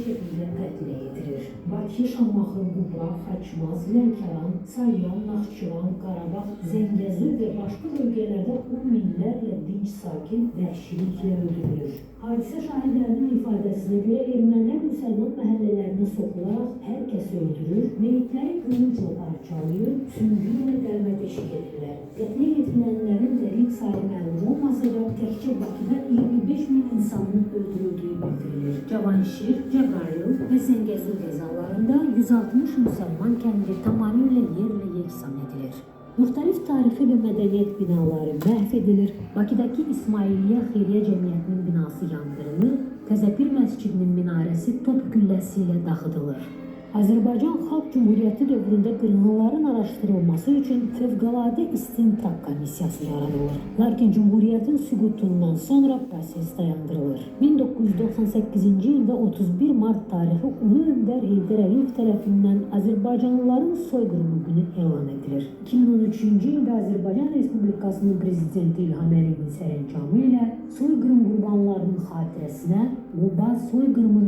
şekilde qətlə yetirir. Bakı, Şamaxı, Quba, Xaçmaz, Lənkəran, Salyan, Naxçıvan, Qarabağ, Zəngəzur və başqa bölgələrdə on minlərlə dinc sakin vəhşiliklə öldürülür. Hadisə şahidlərinin ifadəsinə görə ermənilər müsəlman məhəllələrinə soxularaq hər kəsi öldürür, meyitləri qılıncla parçalayır, süngü ilə dəlmə-deşik edirlər. Qətlə yetirilənlərin dəqiq sayı məlum olmasa da, təkcə Bakıda 25 min insanın öldürüldüyü bildirilir. Cavanşir, Cəbrayıl və Zəngəzur qəzalarında 160 müsəlman kəndi tamamilə yerlə yeksan edilir. Müxtəlif tarixi və mədəniyyət binaları məhv edilir, Bakıdakı İsmailiyyə Xeyriyyə Cəmiyyətinin binası yandırılır, Təzəpir məscidinin minarəsi top gülləsi ilə dağıdılır. Azərbaycan Xalq Cümhuriyyəti dövründə qırğınların araşdırılması üçün Fövqəladə İstintaq Komissiyası yaradılır. Lakin Cümhuriyyətin süqutundan sonra proses dayandırılır. 1998-ci ildə 31 mart tarixi Ulu Öndər Heydər Əliyev tərəfindən Azərbaycanlıların soyqırımı günü elan edilir. 2013-cü ildə Azərbaycan Respublikasının Prezidenti İlham Əliyevin sərəncamı ilə soyqırım qurbanlarının xatirəsinə Quba soyqırımı